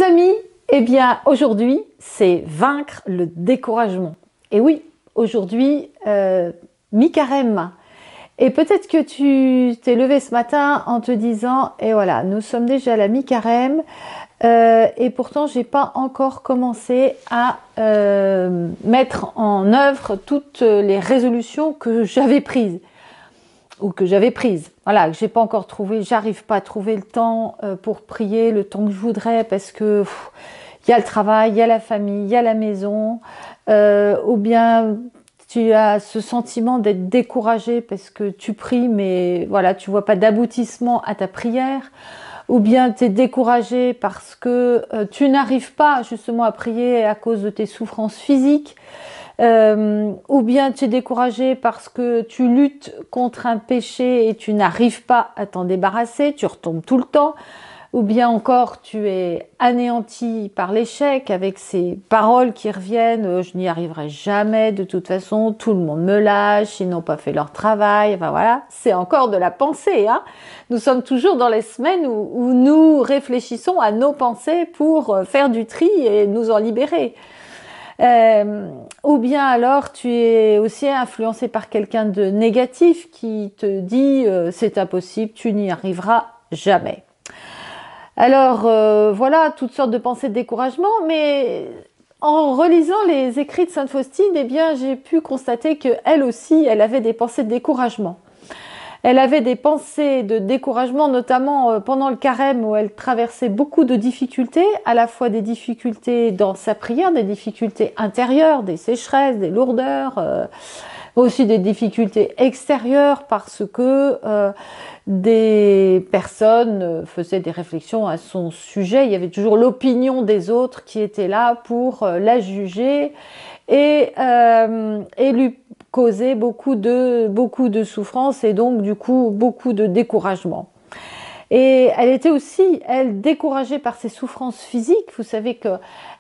amis, eh bien aujourd'hui, c'est vaincre le découragement. Et oui, aujourd'hui, mi-carême. Et peut-être que tu t'es levé ce matin en te disant, et voilà, nous sommes déjà à la mi-carême, et pourtant j'ai pas encore commencé à mettre en œuvre toutes les résolutions que j'avais prises. Voilà, que j'ai pas encore trouvé, j'arrive pas à trouver le temps pour prier, le temps que je voudrais, parce que il y a le travail, il y a la famille, il y a la maison, ou bien tu as ce sentiment d'être découragé parce que tu pries, mais voilà, tu vois pas d'aboutissement à ta prière, ou bien tu es découragé parce que tu n'arrives pas justement à prier à cause de tes souffrances physiques. Ou bien tu es découragé parce que tu luttes contre un péché et tu n'arrives pas à t'en débarrasser, tu retombes tout le temps, ou bien encore tu es anéanti par l'échec avec ces paroles qui reviennent, je n'y arriverai jamais de toute façon, tout le monde me lâche, ils n'ont pas fait leur travail, enfin voilà, c'est encore de la pensée, hein. Nous sommes toujours dans les semaines où nous réfléchissons à nos pensées pour faire du tri et nous en libérer. Ou bien alors tu es aussi influencé par quelqu'un de négatif qui te dit c'est impossible, tu n'y arriveras jamais. Alors voilà, toutes sortes de pensées de découragement, mais en relisant les écrits de Sainte Faustine, eh bien j'ai pu constater qu'elle aussi, elle avait des pensées de découragement. Elle avait des pensées de découragement, notamment pendant le carême où elle traversait beaucoup de difficultés, à la fois des difficultés dans sa prière, des difficultés intérieures, des sécheresses, des lourdeurs, aussi des difficultés extérieures parce que des personnes faisaient des réflexions à son sujet. Il y avait toujours l'opinion des autres qui était là pour la juger et lui causer beaucoup de souffrance et donc du coup beaucoup de découragement. Et elle était aussi, elle, découragée par ses souffrances physiques. Vous savez que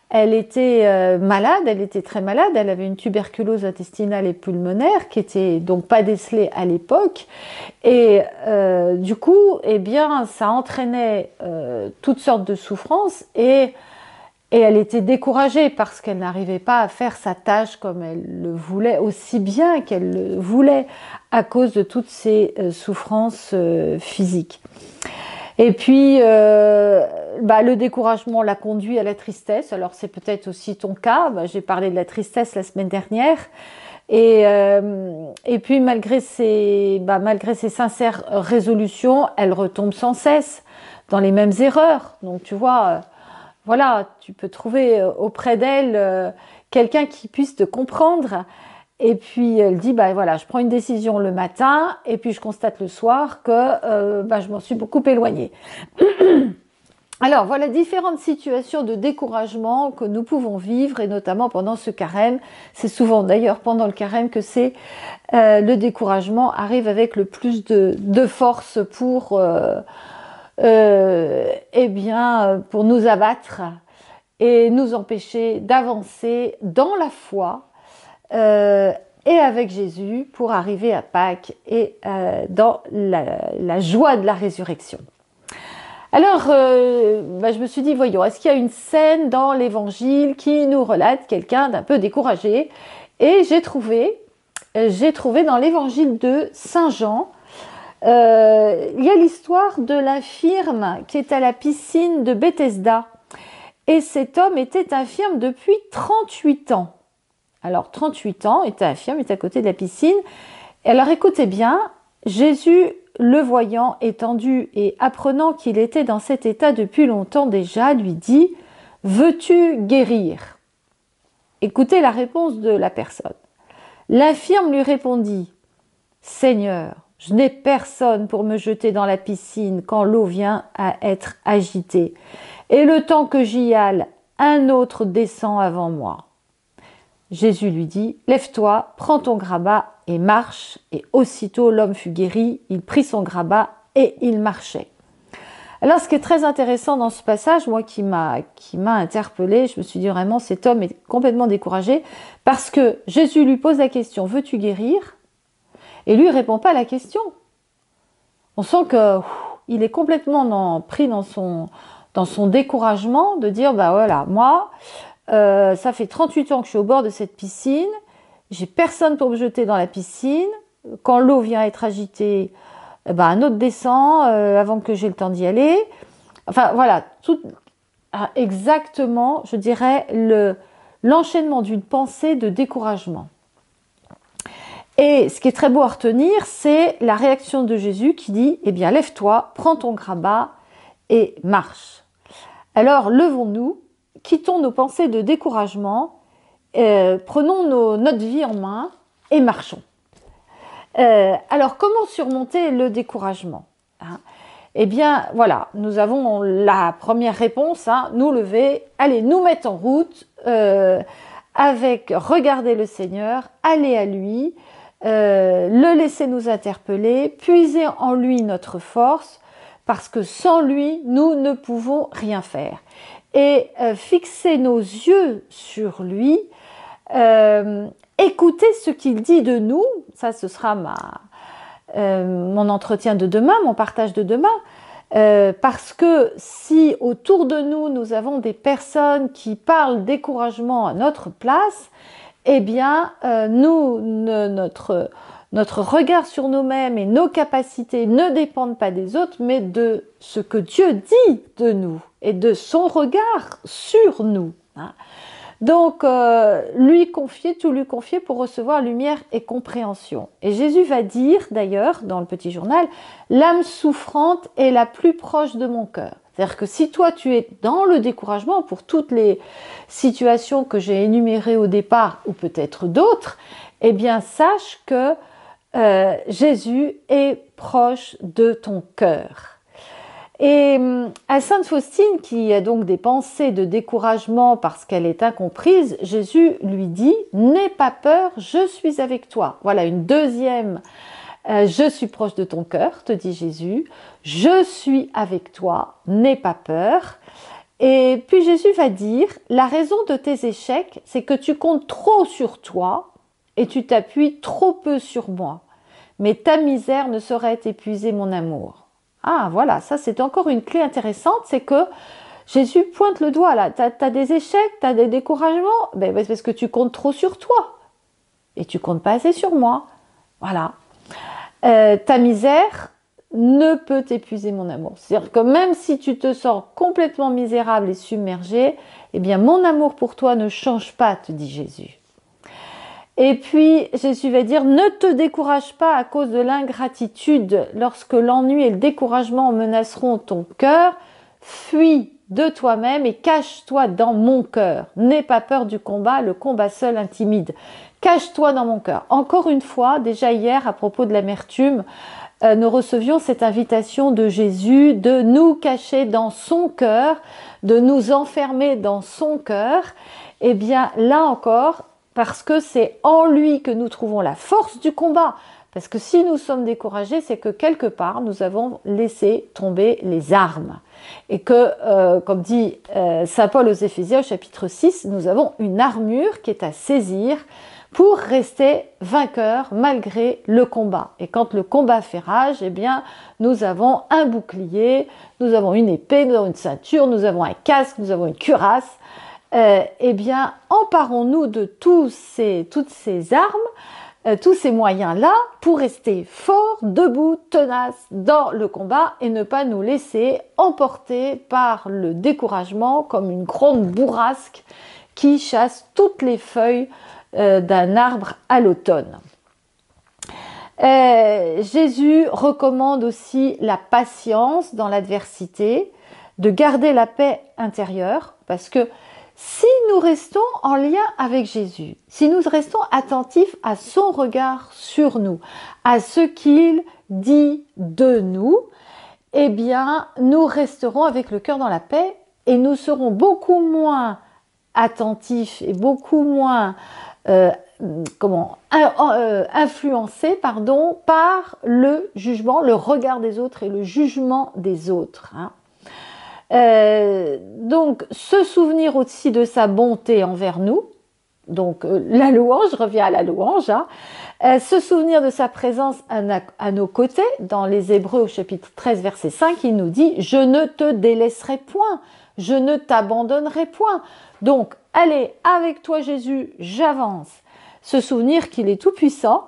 elle était malade, elle était très malade, elle avait une tuberculose intestinale et pulmonaire qui était donc pas décelée à l'époque. Et du coup, eh bien, ça entraînait toutes sortes de souffrances et elle était découragée parce qu'elle n'arrivait pas à faire sa tâche comme elle le voulait, aussi bien qu'elle le voulait, à cause de toutes ces souffrances physiques. Et puis, le découragement l'a conduit à la tristesse. Alors, c'est peut-être aussi ton cas. J'ai parlé de la tristesse la semaine dernière. Et puis, malgré ses sincères résolutions, elle retombe sans cesse dans les mêmes erreurs. Donc, tu vois... voilà, tu peux trouver auprès d'elle quelqu'un qui puisse te comprendre. Et puis elle dit, voilà, je prends une décision le matin et puis je constate le soir que je m'en suis beaucoup éloignée. Alors voilà différentes situations de découragement que nous pouvons vivre et notamment pendant ce carême. C'est souvent d'ailleurs pendant le carême que le découragement arrive avec le plus de force pour... pour nous abattre et nous empêcher d'avancer dans la foi et avec Jésus pour arriver à Pâques et dans la joie de la résurrection. Alors, je me suis dit, voyons, est-ce qu'il y a une scène dans l'Évangile qui nous relate quelqu'un d'un peu découragé? Et j'ai trouvé dans l'Évangile de Saint Jean, il y a l'histoire de l'infirme qui est à la piscine de Bethesda. Et cet homme était infirme depuis 38 ans. Alors 38 ans, était infirme, était à côté de la piscine. Et alors écoutez bien, Jésus, le voyant étendu et apprenant qu'il était dans cet état depuis longtemps déjà, lui dit « Veux-tu guérir ?» Écoutez la réponse de la personne. L'infirme lui répondit « Seigneur, je n'ai personne pour me jeter dans la piscine quand l'eau vient à être agitée. Et le temps que j'y aille, un autre descend avant moi. » Jésus lui dit, « Lève-toi, prends ton grabat et marche. » Et aussitôt l'homme fut guéri, il prit son grabat et il marchait. Alors ce qui est très intéressant dans ce passage, moi qui m'a interpellée, je me suis dit vraiment cet homme est complètement découragé parce que Jésus lui pose la question, « Veux-tu guérir ?» Et lui, il ne répond pas à la question. On sent qu'il est complètement pris dans dans son découragement, de dire, bah voilà, moi, ça fait 38 ans que je suis au bord de cette piscine, j'ai personne pour me jeter dans la piscine, quand l'eau vient être agitée, un autre descend avant que j'ai le temps d'y aller. Enfin voilà, tout exactement, je dirais, l'enchaînement d'une pensée de découragement. Et ce qui est très beau à retenir, c'est la réaction de Jésus qui dit, eh bien lève-toi, prends ton grabat et marche. Alors levons-nous, quittons nos pensées de découragement, prenons notre vie en main et marchons. Alors comment surmonter le découragement, hein? Eh bien voilà, nous avons la première réponse, hein, nous lever, allez nous mettre en route, avec regarder le Seigneur, aller à lui, le laisser nous interpeller, puiser en lui notre force, parce que sans lui, nous ne pouvons rien faire. Et fixer nos yeux sur lui, écouter ce qu'il dit de nous, ça ce sera mon entretien de demain, mon partage de demain, parce que si autour de nous, nous avons des personnes qui parlent découragement à notre place, eh bien, notre regard sur nous-mêmes et nos capacités ne dépendent pas des autres, mais de ce que Dieu dit de nous et de son regard sur nous, hein. Donc, tout lui confier pour recevoir lumière et compréhension. Et Jésus va dire, d'ailleurs, dans le petit journal, « L'âme souffrante est la plus proche de mon cœur ». C'est-à-dire que si toi, tu es dans le découragement pour toutes les situations que j'ai énumérées au départ, ou peut-être d'autres, eh bien, sache que Jésus est proche de ton cœur. Et à Sainte Faustine, qui a donc des pensées de découragement parce qu'elle est incomprise, Jésus lui dit « N'aie pas peur, je suis avec toi ». Voilà une deuxième je suis proche de ton cœur, te dit Jésus, je suis avec toi, n'aie pas peur. Et puis Jésus va dire, la raison de tes échecs, c'est que tu comptes trop sur toi et tu t'appuies trop peu sur moi. Mais ta misère ne saurait épuiser mon amour. Ah voilà, ça c'est encore une clé intéressante, c'est que Jésus pointe le doigt là, t'as des échecs, t'as des découragements, ben c'est parce que tu comptes trop sur toi et tu comptes pas assez sur moi. Voilà. Ta misère ne peut épuiser mon amour. C'est-à-dire que même si tu te sens complètement misérable et submergé, eh bien mon amour pour toi ne change pas, te dit Jésus. Et puis Jésus va dire, ne te décourage pas à cause de l'ingratitude. Lorsque l'ennui et le découragement menaceront ton cœur, fuis de toi-même et cache-toi dans mon cœur. N'aie pas peur du combat, le combat seul intimide. Cache-toi dans mon cœur. Encore une fois, déjà hier, à propos de l'amertume, nous recevions cette invitation de Jésus de nous cacher dans son cœur, de nous enfermer dans son cœur. Eh bien, là encore, parce que c'est en lui que nous trouvons la force du combat. Parce que si nous sommes découragés, c'est que quelque part, nous avons laissé tomber les armes. Et que, comme dit saint Paul aux Éphésiens au chapitre 6, nous avons une armure qui est à saisir pour rester vainqueurs malgré le combat. Et quand le combat fait rage, eh bien, nous avons un bouclier, nous avons une épée, nous avons une ceinture, nous avons un casque, nous avons une cuirasse. Eh bien, emparons-nous de toutes ces armes, tous ces moyens-là pour rester forts, debout, tenaces dans le combat et ne pas nous laisser emporter par le découragement comme une grande bourrasque qui chasse toutes les feuilles d'un arbre à l'automne. Jésus recommande aussi la patience dans l'adversité, de garder la paix intérieure, parce que si nous restons en lien avec Jésus, si nous restons attentifs à son regard sur nous, à ce qu'il dit de nous, eh bien, nous resterons avec le cœur dans la paix et nous serons beaucoup moins attentifs et beaucoup moins influencés par le jugement, le regard des autres et le jugement des autres, hein. Donc, se souvenir aussi de sa bonté envers nous, Donc la louange, je reviens à la louange, hein. Se souvenir de sa présence à nos côtés. Dans les Hébreux au chapitre 13 verset 5, il nous dit « Je ne te délaisserai point, je ne t'abandonnerai point ». Donc, allez, avec toi Jésus, j'avance. Se souvenir qu'il est tout puissant.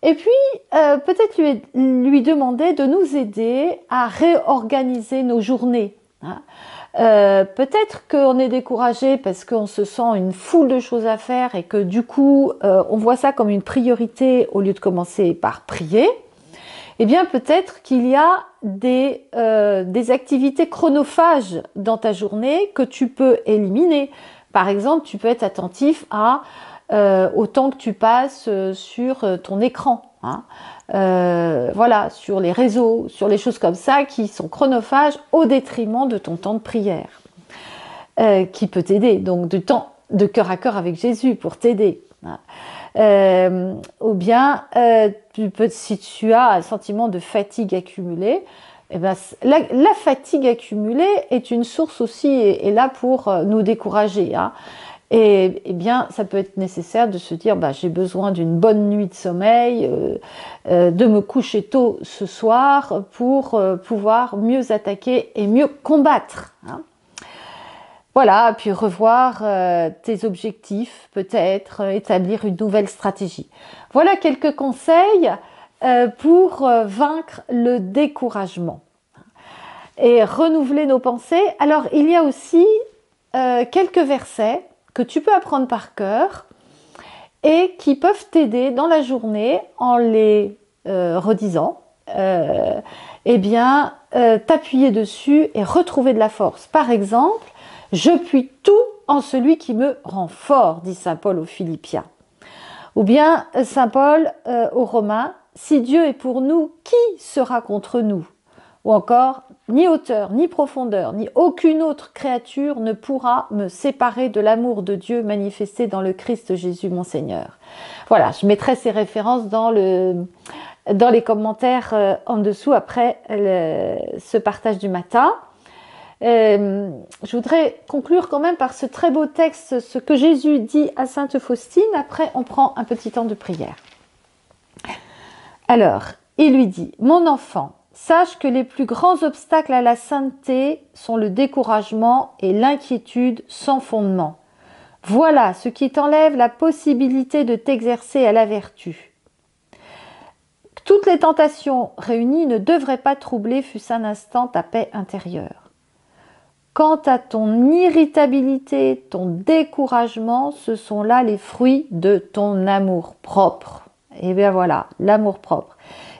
Et puis, peut-être lui demander de nous aider à réorganiser nos journées, hein. Peut-être qu'on est découragé parce qu'on se sent une foule de choses à faire et que du coup, on voit ça comme une priorité au lieu de commencer par prier. Eh bien, peut-être qu'il y a des activités chronophages dans ta journée que tu peux éliminer. Par exemple, tu peux être attentif au temps que tu passes sur ton écran, hein. Voilà, sur les réseaux, sur les choses comme ça qui sont chronophages au détriment de ton temps de prière, qui peut t'aider, donc du temps de cœur à cœur avec Jésus pour t'aider, hein. Ou bien, si tu as un sentiment de fatigue accumulée, eh ben, la fatigue accumulée est une source aussi, est là pour nous décourager, hein. Et bien, ça peut être nécessaire de se dire, j'ai besoin d'une bonne nuit de sommeil, de me coucher tôt ce soir pour pouvoir mieux attaquer et mieux combattre, hein. Voilà, puis revoir tes objectifs, peut-être établir une nouvelle stratégie. Voilà quelques conseils pour vaincre le découragement et renouveler nos pensées. Alors, il y a aussi quelques versets que tu peux apprendre par cœur et qui peuvent t'aider dans la journée en les redisant, t'appuyer dessus et retrouver de la force. Par exemple, « Je puis tout en celui qui me rend fort », dit saint Paul aux Philippiens. Ou bien saint Paul aux Romains, « Si Dieu est pour nous, qui sera contre nous ?» Ou encore, ni hauteur, ni profondeur, ni aucune autre créature ne pourra me séparer de l'amour de Dieu manifesté dans le Christ Jésus mon Seigneur. Voilà, je mettrai ces références dans les commentaires en dessous après ce partage du matin. Je voudrais conclure quand même par ce très beau texte, ce que Jésus dit à Sainte Faustine. Après, on prend un petit temps de prière. Alors, il lui dit « Mon enfant, sache que les plus grands obstacles à la sainteté sont le découragement et l'inquiétude sans fondement. Voilà ce qui t'enlève la possibilité de t'exercer à la vertu. Toutes les tentations réunies ne devraient pas troubler fût-ce un instant ta paix intérieure. Quant à ton irritabilité, ton découragement, ce sont là les fruits de ton amour-propre. » Et bien voilà, l'amour-propre.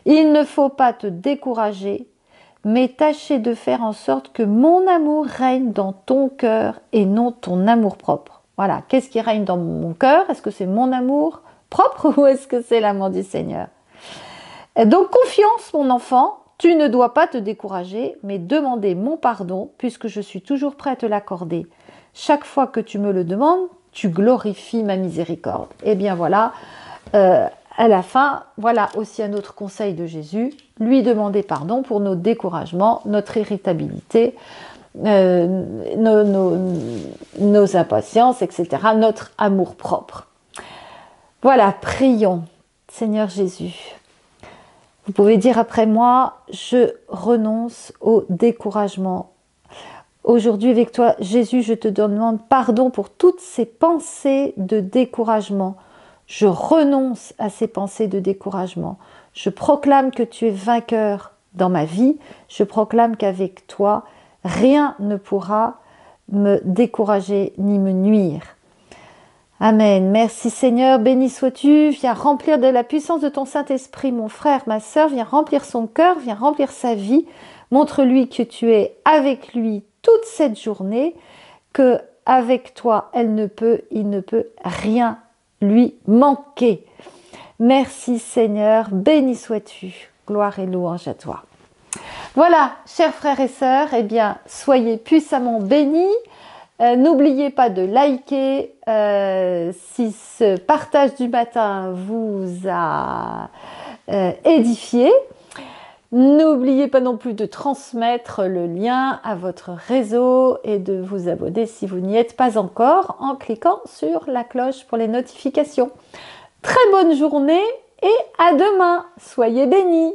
Il ne faut pas te décourager, mais tâcher de faire en sorte que mon amour règne dans ton cœur et non ton amour-propre. Voilà, qu'est-ce qui règne dans mon cœur? Est-ce que c'est mon amour propre ou est-ce que c'est l'amour du Seigneur? Donc confiance, mon enfant, tu ne dois pas te décourager, mais demander mon pardon, puisque je suis toujours prêt à te l'accorder. Chaque fois que tu me le demandes, tu glorifies ma miséricorde. Et bien voilà, à la fin, voilà aussi un autre conseil de Jésus, lui demander pardon pour nos découragements, notre irritabilité, nos impatiences, etc., notre amour-propre. Voilà, prions. Seigneur Jésus, vous pouvez dire après moi, je renonce au découragement. Aujourd'hui, avec toi, Jésus, je te demande pardon pour toutes ces pensées de découragement. Je renonce à ces pensées de découragement. Je proclame que tu es vainqueur dans ma vie. Je proclame qu'avec toi, rien ne pourra me décourager ni me nuire. Amen. Merci Seigneur, béni sois-tu. Viens remplir de la puissance de ton Saint-Esprit mon frère, ma sœur. Viens remplir son cœur, viens remplir sa vie. Montre-lui que tu es avec lui toute cette journée, que avec toi, il ne peut rien lui manquer. Merci Seigneur, béni sois-tu. Gloire et louange à toi. Voilà, chers frères et sœurs, eh bien, soyez puissamment bénis. N'oubliez pas de liker si ce partage du matin vous a édifié. N'oubliez pas non plus de transmettre le lien à votre réseau et de vous abonner si vous n'y êtes pas encore en cliquant sur la cloche pour les notifications. Très bonne journée et à demain. Soyez bénis.